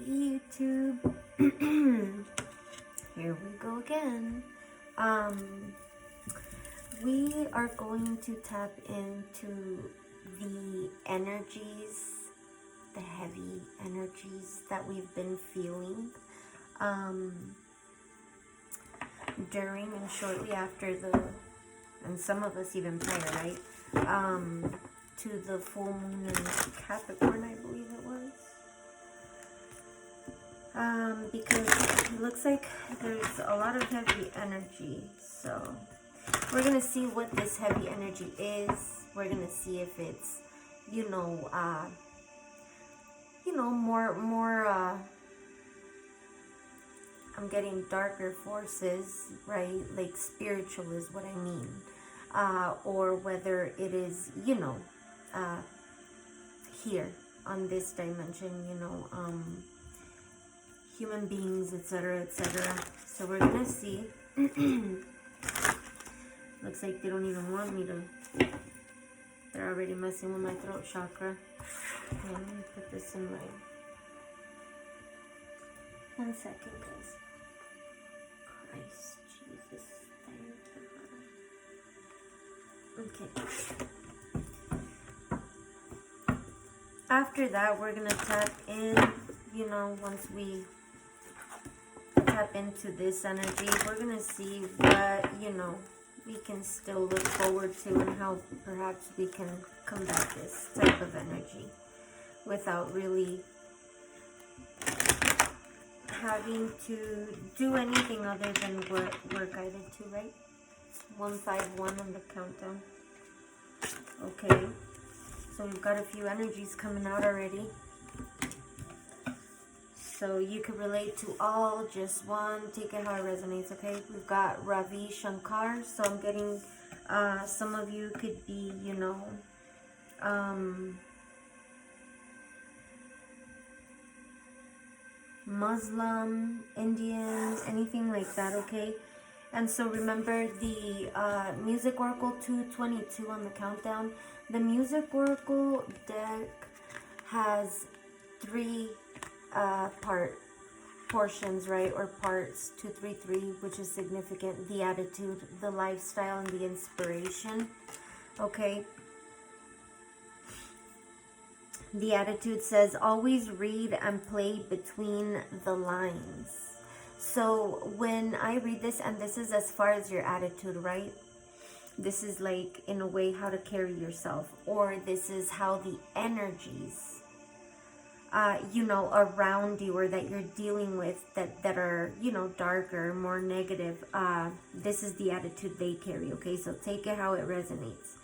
YouTube. Here we go again. We are going to tap into the energies, the heavy energies that we've been feeling during and shortly after and some of us even prior, right? To the full moon in Capricorn, I believe it was. Because it looks like there's a lot of heavy energy, so we're gonna see what this heavy energy is. We're gonna see if it's, more. I'm getting darker forces, right? Like spiritual is what I mean, or whether it is, here on this dimension, human beings, etc., etc. So we're gonna see. Looks like they don't even want me to. They're already messing with my throat chakra. Okay, let me put this in my. 1 second, guys. Christ, Jesus, thank you. Okay. After that, we're gonna tap in. Once we tap into this energy, we're gonna see what we can still look forward to and how perhaps we can combat this type of energy without really having to do anything other than what we're guided to, right? 151 on the countdown. Okay, so we've got a few energies coming out already. So you can relate to all, just one, take it how it resonates, okay? We've got Ravi Shankar, so I'm getting, some of you could be, Muslim, Indians, anything like that, okay? And so remember the Music Oracle 222 on the countdown. The Music Oracle deck has 3 portions, right, or parts, 233, which is significant: the attitude, the lifestyle, and the inspiration. Okay, the attitude says always read and play between the lines. So when I read this, and this is as far as your attitude, right, this is like in a way how to carry yourself, or this is how the energies around you or that you're dealing with that are, darker, more negative. This is the attitude they carry, okay? So take it how it resonates.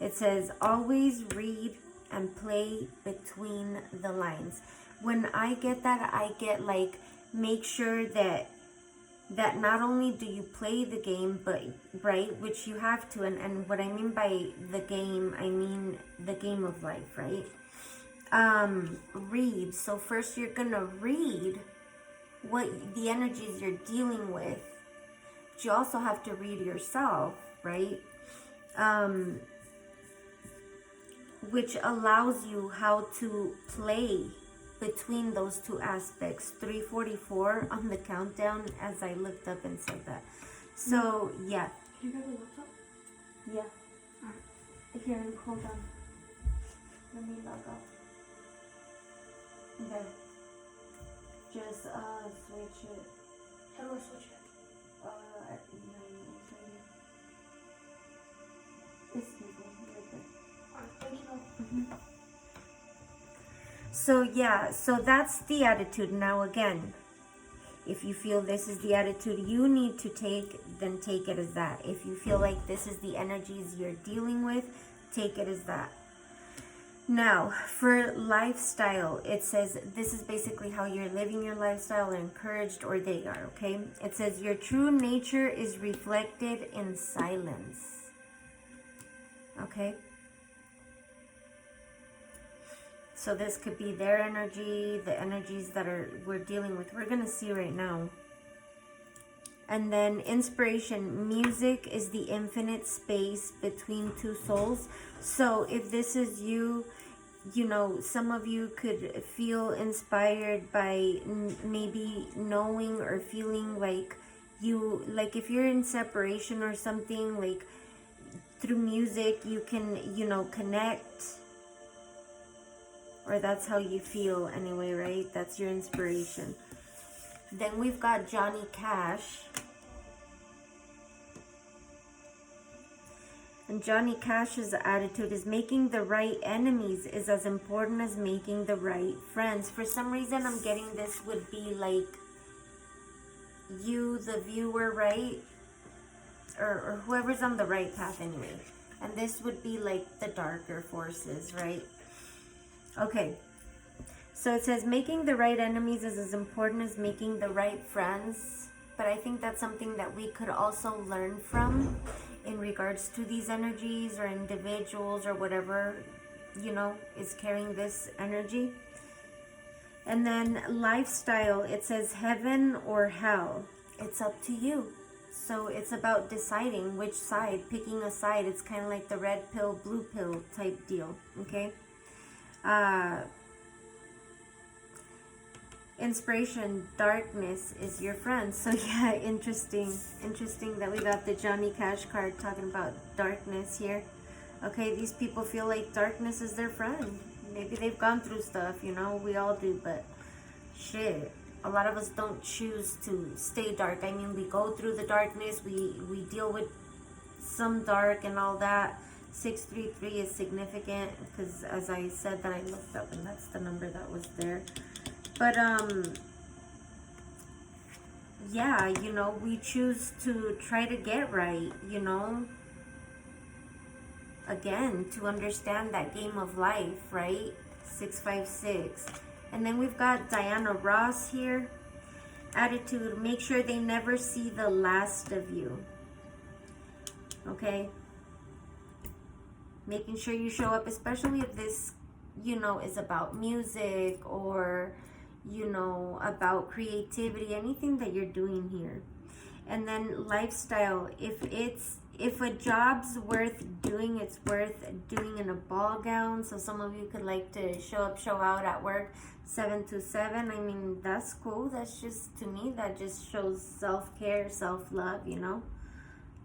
It says, always read and play between the lines. When I get that, I get like, make sure that not only do you play the game, but, right, which you have to, and what I mean by the game, I mean the game of life, right? Read. So first you're gonna read what the energies you're dealing with, but you also have to read yourself, right? Which allows you how to play between those 2 aspects. 344 on the countdown, as I looked up and said that. So yeah. Can you grab the laptop? Yeah. Alright. Here, hold on. Let me log off. Okay. Just switch it. How do I switch it? At the It's right there. Alright, thank you. So yeah, so that's the attitude. Now again, if you feel this is the attitude you need to take, then take it as that. If you feel like this is the energies you're dealing with, take it as that. Now, for lifestyle, it says this is basically how you're living your lifestyle, or encouraged, or they are, okay? It says your true nature is reflected in silence, okay? So this could be their energy, the energies that we're dealing with. We're going to see right now. And then inspiration, music is the infinite space between 2 souls. So if this is you, you know, some of you could feel inspired by maybe knowing or feeling like you, like if you're in separation or something, like through music you can, you know, connect, or that's how you feel anyway, right? That's your inspiration. Then we've got Johnny Cash. And Johnny Cash's attitude is making the right enemies is as important as making the right friends. For some reason, I'm getting this would be like you, the viewer, right? Or whoever's on the right path anyway. And this would be like the darker forces, right? Okay. So it says making the right enemies is as important as making the right friends. But I think that's something that we could also learn from in regards to these energies or individuals or whatever, you know, is carrying this energy. And then lifestyle, it says heaven or hell. It's up to you. So it's about deciding which side, picking a side. It's kind of like the red pill, blue pill type deal, okay? Inspiration, darkness is your friend. So yeah, interesting that we got the Johnny Cash card talking about darkness here. Okay, these people feel like darkness is their friend. Maybe they've gone through stuff, you know, we all do, but shit, a lot of us don't choose to stay dark. I mean, we go through the darkness, we deal with some dark and all that. 633 is significant because, as I said, that I looked up and that's the number that was there. But yeah, you know, we choose to try to get right, you know, again, to understand that game of life, right? 656. And then we've got Diana Ross here. Attitude, make sure they never see the last of you. Okay? Making sure you show up, especially if this, you know, is about music or, you know, about creativity, anything that you're doing here. And then lifestyle, if a job's worth doing, it's worth doing in a ball gown. So some of you could like to show up, show out at work 7 to 7. I mean, that's cool. That's just, to me, that just shows self-care, self-love, you know,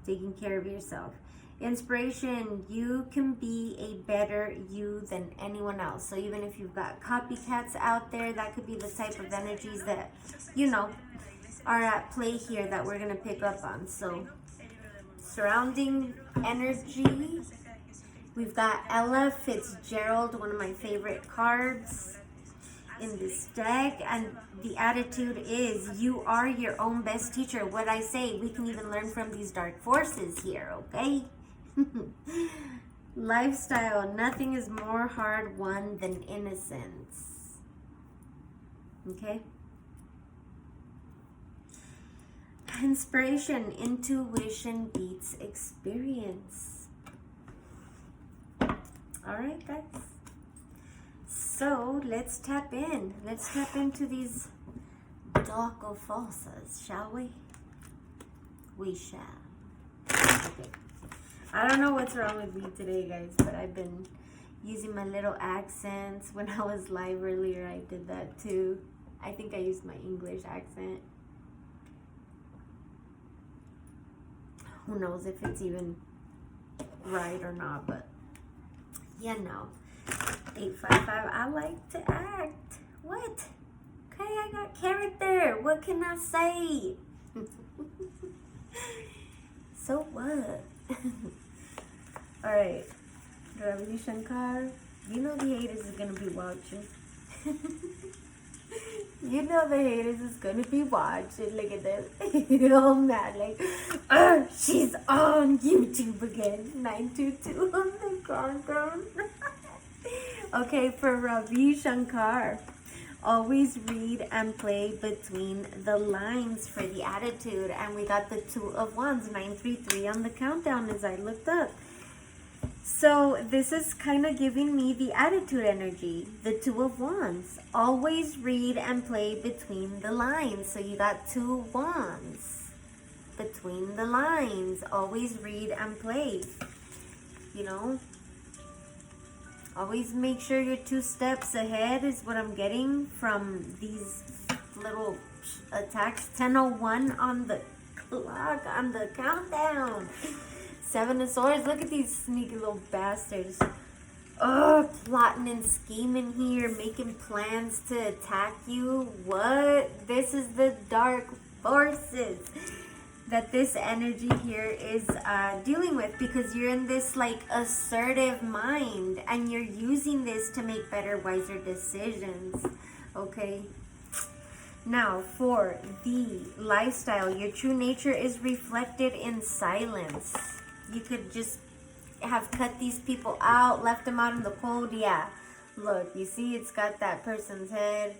taking care of yourself. Inspiration, you can be a better you than anyone else. So even if you've got copycats out there, that could be the type of energies that, you know, are at play here that we're going to pick up on. So surrounding energy, we've got Ella Fitzgerald, one of my favorite cards in this deck, and the attitude is you are your own best teacher. What I say, we can even learn from these dark forces here, okay? Lifestyle, nothing is more hard won than innocence. Okay? Inspiration, intuition beats experience. Alright, guys. So, let's tap in. Let's tap into these darker forces, shall we? We shall. Okay. I don't know what's wrong with me today, guys, but I've been using my little accents. When I was live earlier, I did that too. I think I used my English accent. Who knows if it's even right or not, but you know. 855, I like to act. What? Okay, I got character. What can I say? So what? Alright, Ravi Shankar, you know the haters is gonna be watching. You know the haters is gonna be watching. Look at this. You're all mad, like, she's on YouTube again. 922 on the countdown. Okay, for Ravi Shankar, always read and play between the lines for the attitude. And we got the 2 of Wands, 933 on the countdown as I looked up. So this is kind of giving me the attitude energy, the 2 of Wands. Always read and play between the lines. So you got 2 Wands between the lines. Always read and play, you know. Always make sure you're 2 steps ahead is what I'm getting from these little attacks. 10:01 on the clock, on the countdown. 7 of Swords. Look at these sneaky little bastards. Oh, plotting and scheming here, making plans to attack you. What? This is the dark forces that this energy here is dealing with, because you're in this like assertive mind and you're using this to make better, wiser decisions. Okay. Now, for the lifestyle, your true nature is reflected in silence. You could just have cut these people out, left them out in the cold. Yeah. Look, you see it's got that person's head.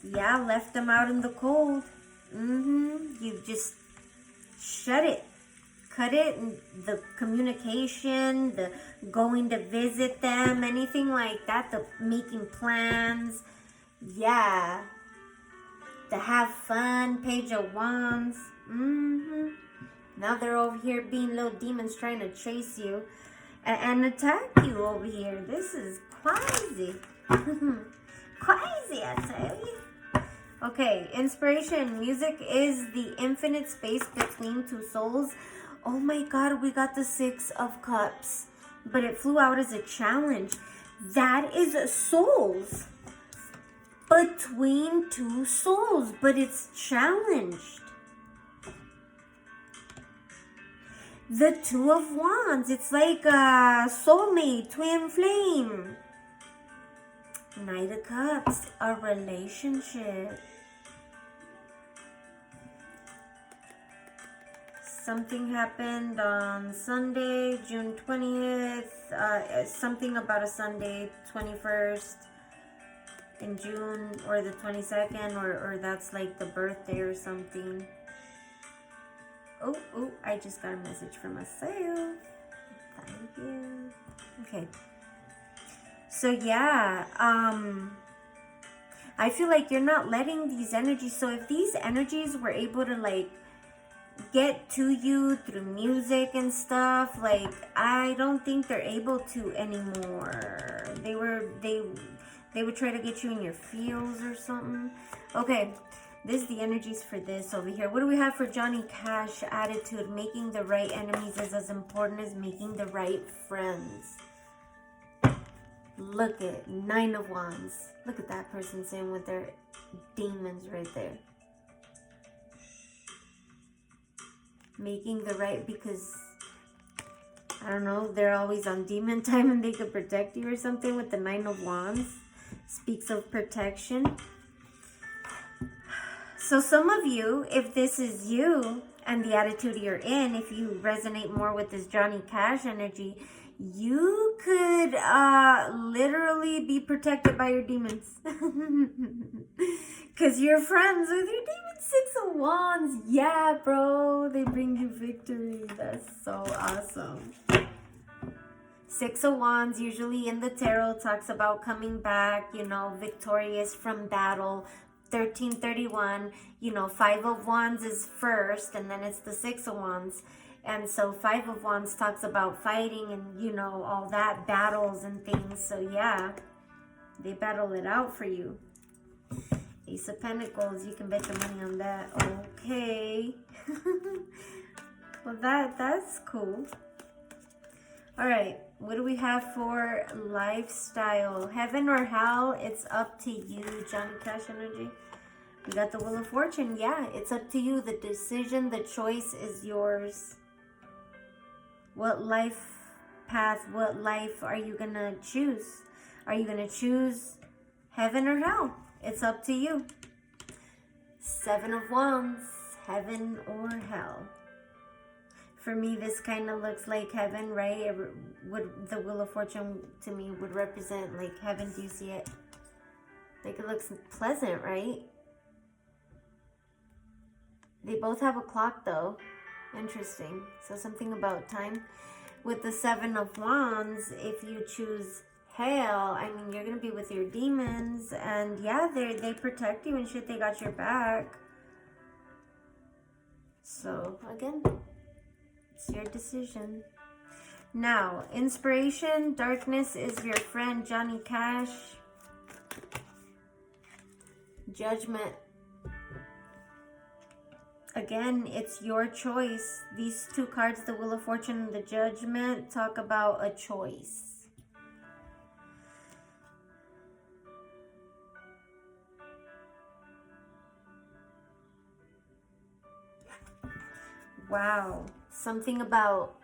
Yeah, left them out in the cold. You just shut it. Cut it. And the communication, the going to visit them, anything like that, the making plans. Yeah. To have fun. Page of Wands. Now they're over here being little demons trying to chase you and attack you over here. This is crazy. Crazy, I tell you. Okay, inspiration. Music is the infinite space between 2 souls. Oh my God, we got the 6 of Cups. But it flew out as a challenge. That is souls. Between 2 souls. But it's challenged. The 2 of Wands. It's like a soulmate, twin flame. Knight of Cups. A relationship. Something happened on Sunday, June 20th. Something about a Sunday, 21st in June, or the 22nd, or that's like the birthday or something. Oh, I just got a message from myself. Thank you. Okay. So yeah, I feel like you're not letting these energies. So if these energies were able to like get to you through music and stuff, like I don't think they're able to anymore. They would try to get you in your feels or something. Okay. This is the energies for this over here. What do we have for Johnny Cash? Attitude. Making the right enemies is as important as making the right friends. Look at 9 of Wands. Look at that person sitting with their demons right there. Making the right, because I don't know, they're always on demon time and they could protect you or something with the 9 of Wands. Speaks of protection. So some of you, if this is you and the attitude you're in, if you resonate more with this Johnny Cash energy, you could literally be protected by your demons. Because you're friends with your demons. 6 of Wands. Yeah, bro. They bring you victory. That's so awesome. 6 of Wands, usually in the tarot, talks about coming back, you know, victorious from battle. 1331, you know, 5 of Wands is first, and then it's the 6 of Wands. And so 5 of Wands talks about fighting and, you know, all that, battles and things. So yeah, they battle it out for you. Ace of Pentacles, you can bet your money on that. Okay. Well, that's cool. All right, what do we have for lifestyle? Heaven or hell? It's up to you, Johnny Cash energy. We got the Wheel of Fortune. Yeah, it's up to you. The decision, the choice is yours. What life path, what life are you going to choose? Are you going to choose heaven or hell? It's up to you. 7 of Wands, heaven or hell. For me, this kind of looks like heaven, right? Would the Wheel of Fortune to me would represent like heaven. Do you see it? Like it looks pleasant, right? They both have a clock though. Interesting. So something about time. With the 7 of Wands, if you choose hell, I mean, you're going to be with your demons. And yeah, they protect you and shit. They got your back. So again, it's your decision. Now, inspiration, darkness is your friend Johnny Cash. Judgment. Again, it's your choice. These two cards, the Wheel of Fortune and the Judgment, talk about a choice. Wow. Something about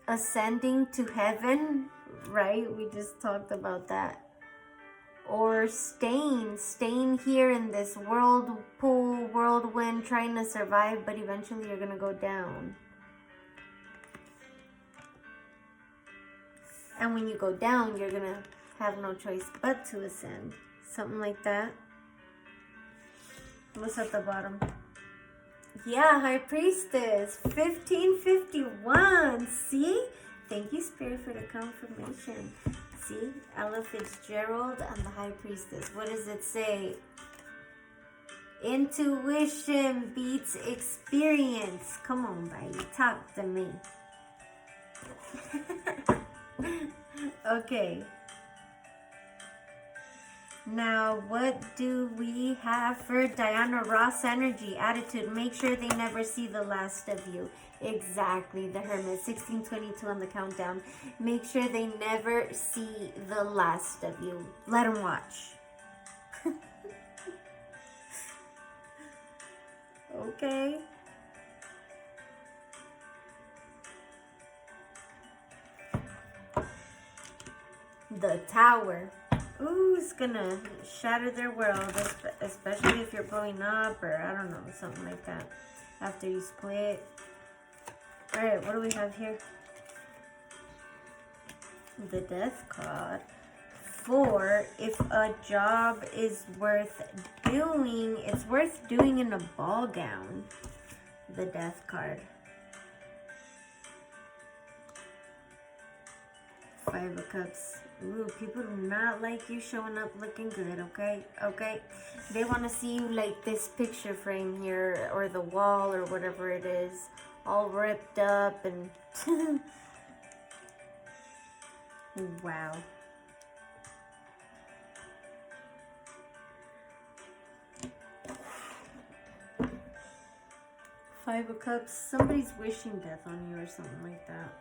ascending to heaven, right? We just talked about that. Or staying here in this whirlpool, whirlwind, trying to survive, but eventually you're gonna go down. And when you go down, you're gonna have no choice but to ascend. Something like that. What's at the bottom? Yeah, High Priestess, 1551. See? Thank you, Spirit, for the confirmation. See? Ella Fitzgerald and the High Priestess. What does it say? Intuition beats experience. Come on, baby. Talk to me. Okay. Now, what do we have for Diana Ross energy? Attitude. Make sure they never see the last of you. Exactly. The Hermit. 1622 on the countdown. Make sure they never see the last of you. Let them watch. Okay. The Tower. Ooh, it's gonna shatter their world, especially if you're blowing up or I don't know, something like that. After you split. Alright, what do we have here? The Death card. 4, if a job is worth doing, it's worth doing in a ball gown. The Death card. 5 of Cups. Ooh, people do not like you showing up looking good, okay? Okay? They want to see you like this picture frame here, or the wall, or whatever it is, all ripped up and... Wow. Five of Cups. Somebody's wishing death on you or something like that.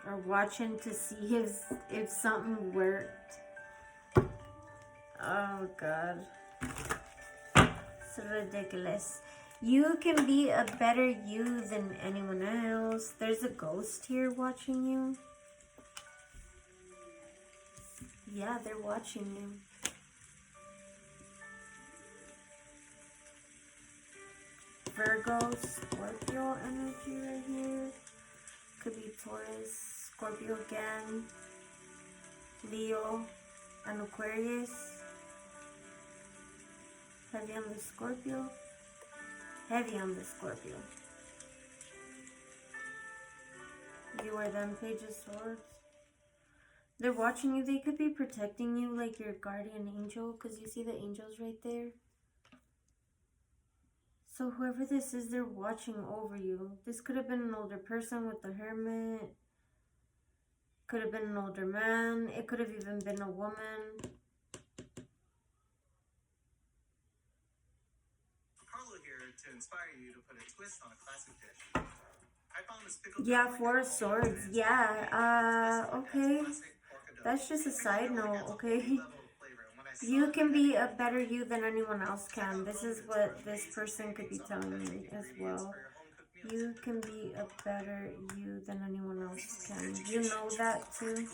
Or watching to see if something worked. Oh, God. It's ridiculous. You can be a better you than anyone else. There's a ghost here watching you. Yeah, they're watching you. Virgo, Scorpio energy right here. Could be Taurus, Scorpio again, Leo, and Aquarius. Heavy on the Scorpio. Heavy on the Scorpio. You are them, Page of Swords. They're watching you. They could be protecting you like your guardian angel, because you see the angels right there. So whoever this is, they're watching over you. This could have been an older person with the Hermit. Could have been an older man. It could have even been a woman. Carlo here to inspire you to put a twist on a classic dish. I found this pickled Yeah, 4 of Swords. Yeah, okay. That's just a side note, okay? You can be a better you than anyone else can. This is what this person could be telling me as well. You can be a better you than anyone else can. You know that too?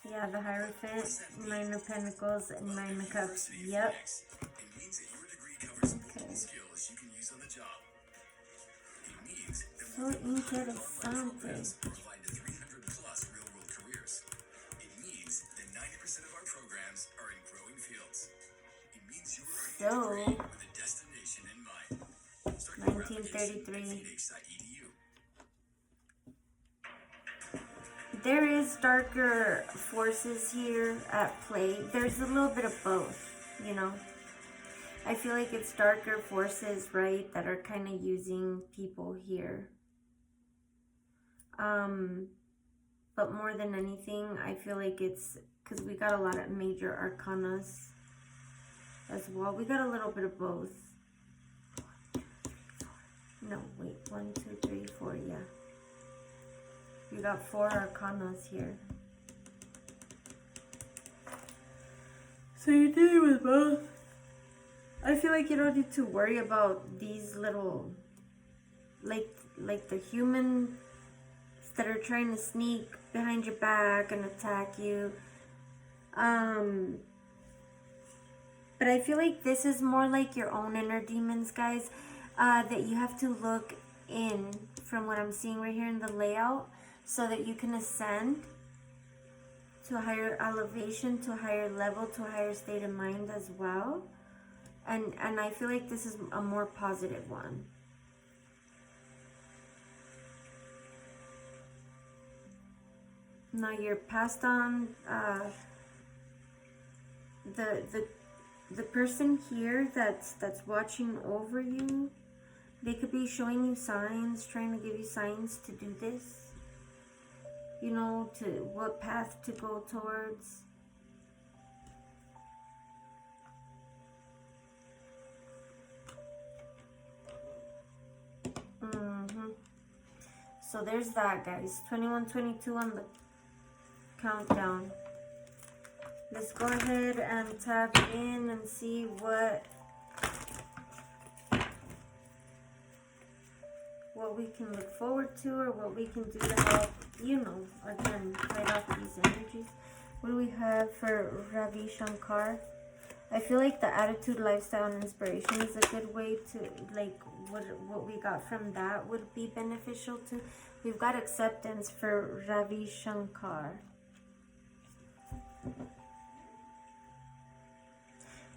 Yeah, the Hierophant, 9 of Pentacles, and 9 of Cups. Yep. Okay. So interesante. So, 1933. There is darker forces here at play. There's a little bit of both, you know. I feel like it's darker forces, right, that are kind of using people here. But more than anything, I feel like it's because we got a lot of major arcanas as well. We got a little bit of both. No, wait. 1, 2, 3, 4. Yeah. We got 4 arcanas here. So you're dealing with both. I feel like you don't need to worry about these little, like the humans that are trying to sneak behind your back and attack you. But I feel like this is more like your own inner demons, guys, that you have to look in from what I'm seeing right here in the layout so that you can ascend to a higher elevation, to a higher level, to a higher state of mind as well. And I feel like this is a more positive one. Now you're passed on the person here that's watching over you. They could be showing you signs, trying to give you signs to do this. You know, to what path to go towards. So there's that, guys. 21-22 on the countdown. Let's go ahead and tap in and see what we can look forward to, or what we can do to help, you know, again, fight off these energies. What do we have for Ravi Shankar? I feel like the attitude, lifestyle, and inspiration is a good way to, like, what we got from that would be beneficial too. We've got acceptance for Ravi Shankar.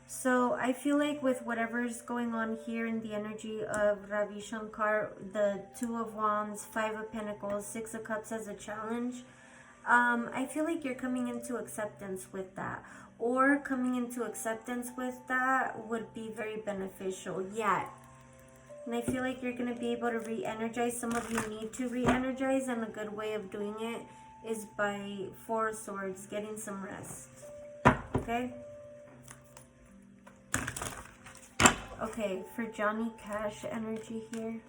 So I feel like with whatever's going on here in the energy of Ravi Shankar, the 2 of Wands, 5 of Pentacles, 6 of Cups as a challenge, I feel like you're coming into acceptance with that. Or coming into acceptance with that would be very beneficial. Yeah. And I feel like you're going to be able to re-energize. Some of you need to re-energize, and a good way of doing it is by 4 of Swords, getting some rest. Okay? Okay, for Johnny Cash energy here.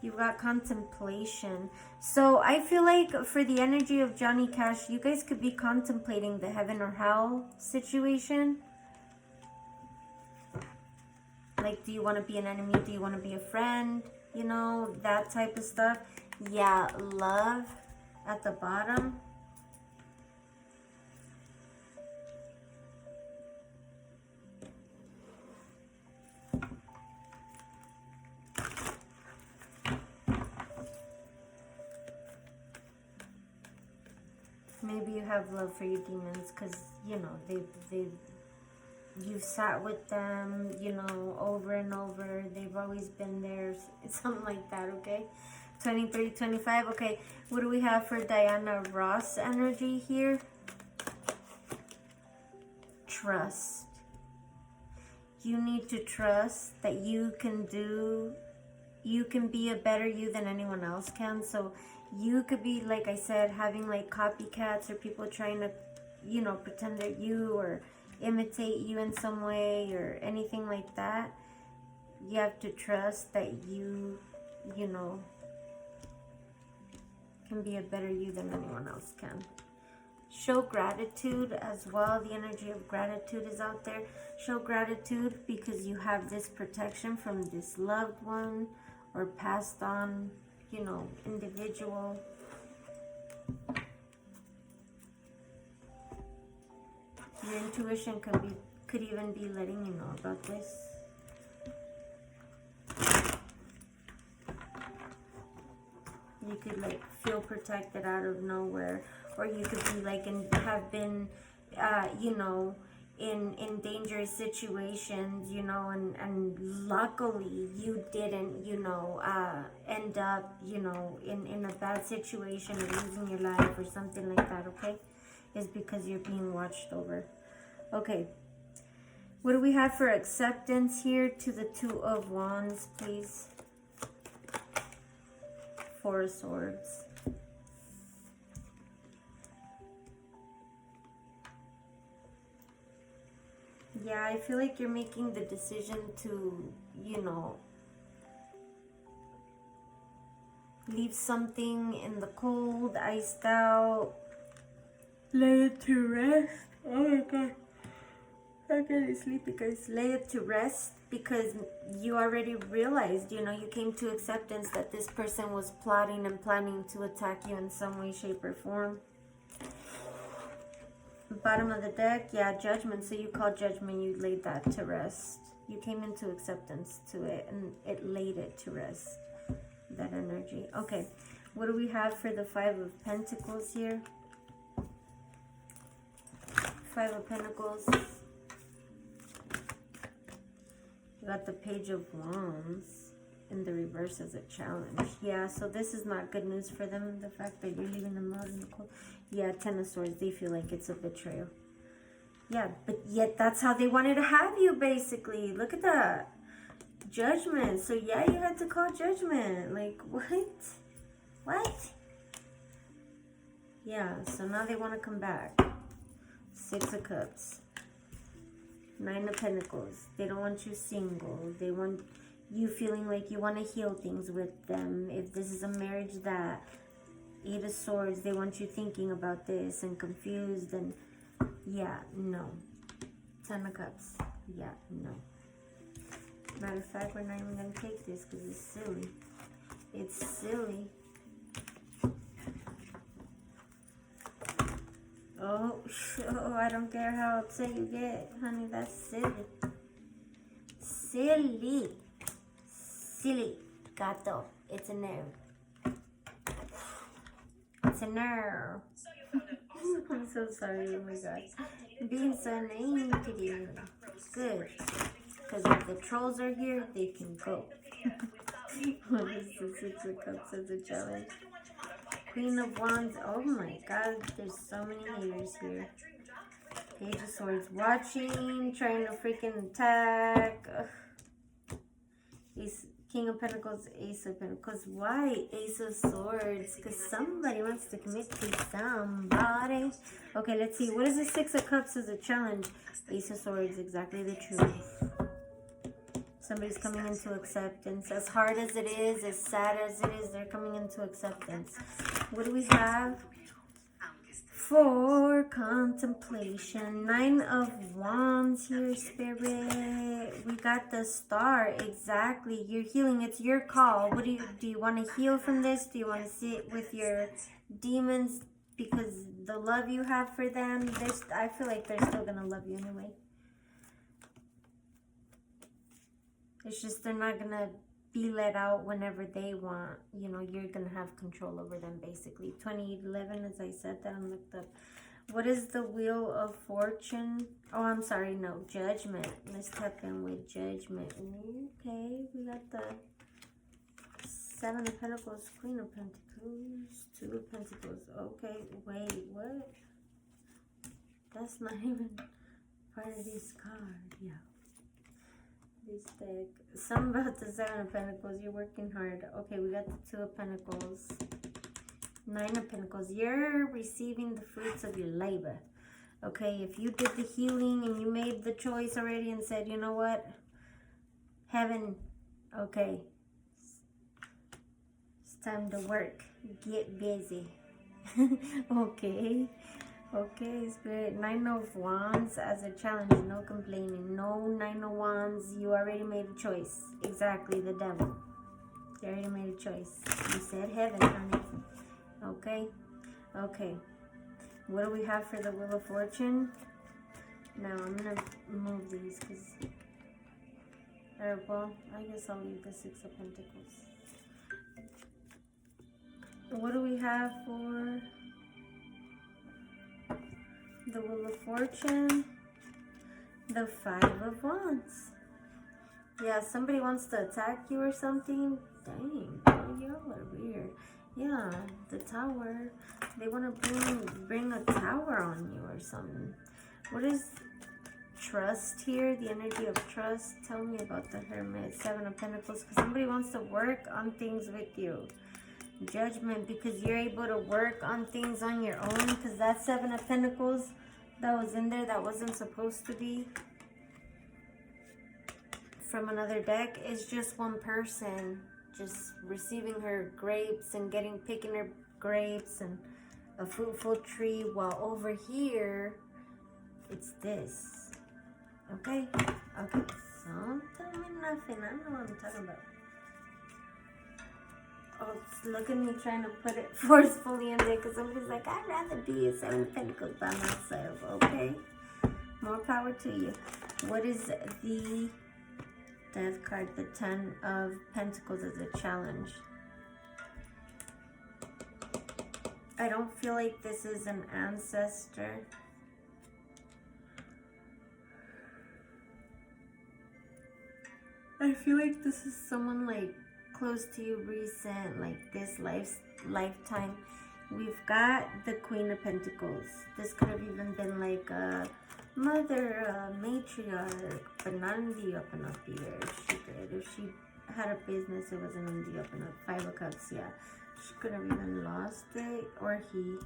You've got contemplation. So I feel like for the energy of Johnny Cash, you guys could be contemplating the heaven or hell situation. Like, do you want to be an enemy? Do you want to be a friend? You know, that type of stuff. Yeah, love at the bottom. Maybe you have love for your demons because, you know, you've sat with them, you know, over and over. They've always been there. It's something like that, okay? 23, 25. Okay, what do we have for Diana Ross energy here? Trust. You need to trust that you can be a better you than anyone else can. So you could be, like I said, having like copycats or people trying to, you know, pretend they're you or imitate you in some way or anything like that. You have to trust that you know, can be a better you than anyone else can. Show gratitude as well. The energy of gratitude is out there. Show gratitude because you have this protection from this loved one or passed on, you know, individual. Your intuition could even be letting you know about this. You could like feel protected out of nowhere, or you could be like have been, you know, in dangerous situations, you know, and luckily you didn't, you know, end up, you know, in a bad situation or losing your life or something like that, okay? Is because you're being watched over. Okay. What do we have for acceptance here to the 2 of Wands, please? Four of Swords. Yeah, I feel like you're making the decision to, you know, leave something in the cold, iced out, lay it to rest. Oh my god. I'm getting sleepy, guys. Lay it to rest because you already realized, you know, you came to acceptance that this person was plotting and planning to attack you in some way, shape, or form. Bottom of the deck, yeah, Judgment. So you called Judgment, you laid that to rest. You came into acceptance to it and it laid it to rest. That energy. Okay, what do we have for the Five of Pentacles here? Five of Pentacles. You got the Page of Wands in the reverse as a challenge. Yeah, so this is not good news for them. The fact that you're leaving them out in the cold. Yeah, Ten of Swords. They feel like it's a betrayal. Yeah, but yet that's how they wanted to have you, basically. Look at that. Judgment. So yeah, you had to call Judgment. Like, what? What? Yeah, so now they want to come back. Six of Cups. Nine of Pentacles. They don't want you single. They want you feeling like you want to heal things with them. If this is a marriage, that Eight of Swords, they want you thinking about this and confused and yeah, no. Ten of Cups. Yeah, no. Matter of fact, we're not even going to take this because it's silly. It's silly. Oh, I don't care how upset you get, honey. That's silly. Silly. Silly. Gato. It's a nerve. It's a nerve. I'm so sorry. Oh my god. Being so mean to you. Good. Because if the trolls are here, they can go. What is the Six of Cups as a challenge? Queen of Wands. Oh my god, there's so many haters here. Page of Swords watching, trying to freaking attack. Ace, King of Pentacles, Ace of Pentacles. Why Ace of Swords? Because somebody wants to commit to somebody. Okay, let's see. What is the Six of Cups as a challenge? Ace of Swords, exactly the truth. Somebody's coming into acceptance. As hard as it is, as sad as it is, they're coming into acceptance. What do we have for contemplation? Nine of Wands here, Spirit. We got the Star. Exactly. You're healing. It's your call. What do you want to heal from this? Do you want to sit with your demons because the love you have for them? I feel like they're still going to love you anyway. It's just they're not going to be let out whenever they want. You know, you're going to have control over them, basically. 2811, as I said that, I looked up. What is the Wheel of Fortune? Oh, I'm sorry. No, Judgment. Let's tap in with Judgment. Okay, we got the Seven of Pentacles, Queen of Pentacles, Two of Pentacles. Okay, wait, what? That's not even part of this card. Yeah. This deck. Something about the Seven of Pentacles. You're working hard. Okay, we got the Two of Pentacles. Nine of Pentacles. You're receiving the fruits of your labor. Okay, if you did the healing and you made the choice already and said, you know what? Heaven, okay. It's time to work. Get busy. Okay. Okay, Spirit. Nine of Wands as a challenge. No complaining. No Nine of Wands. You already made a choice. Exactly, the devil. You already made a choice. You said heaven, honey. Okay. Okay. What do we have for the Wheel of Fortune? Now, I'm going to move these because... well, I guess I'll leave the Six of Pentacles. What do we have for... the Wheel of Fortune? The Five of Wands. Yeah, somebody wants to attack you or something. Dang, bro, y'all are weird. Yeah, the Tower. They want to bring a tower on you or something. What is trust here? The energy of trust. Tell me about the Hermit. Seven of Pentacles. Because somebody wants to work on things with you. Judgment, because you're able to work on things on your own. Because that Seven of Pentacles that was in there that wasn't supposed to be from another deck is just one person just receiving her grapes and picking her grapes and a fruitful tree, while over here it's this. Okay, don't tell me nothing. I know what I'm talking about. Oh, look at me trying to put it forcefully in there, because somebody's like, I'd rather be a Seven of Pentacles by myself. Okay, more power to you. What is the Death card? The Ten of Pentacles is a challenge. I don't feel like this is an ancestor. I feel like this is someone like close to you, recent, like this lifetime. We've got the Queen of Pentacles. This could have even been like a mother, a matriarch, but not in the up and up here. If she had a business, it wasn't in the up and up. Five of Cups, yeah. She could have even lost it, or he.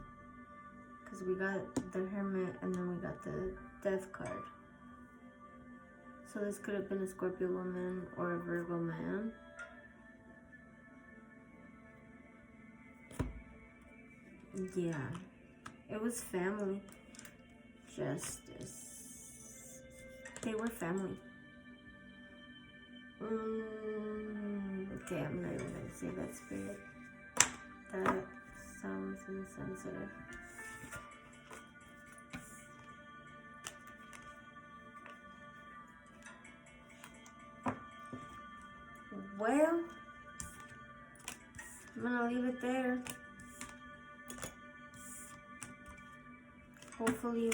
Because we got the Hermit and then we got the Death card. So this could have been a Scorpio woman or a Virgo man. Yeah, it was family. Justice. They were family. Okay, I'm not even gonna say that, Spirit. That sounds insensitive. Well, I'm gonna leave it there. Hopefully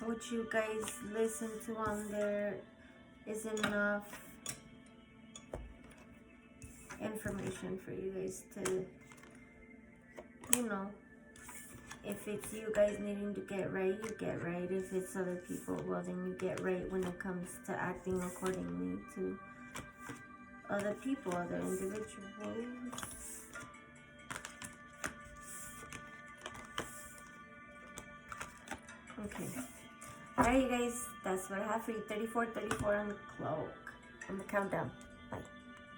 what you guys listen to on there is enough information for you guys to, you know, if it's you guys needing to get right, you get right. If it's other people, well, then you get right when it comes to acting accordingly to other people, other individuals. Okay. Alright, you guys, that's what I have for you. 34 on the clock, on the countdown.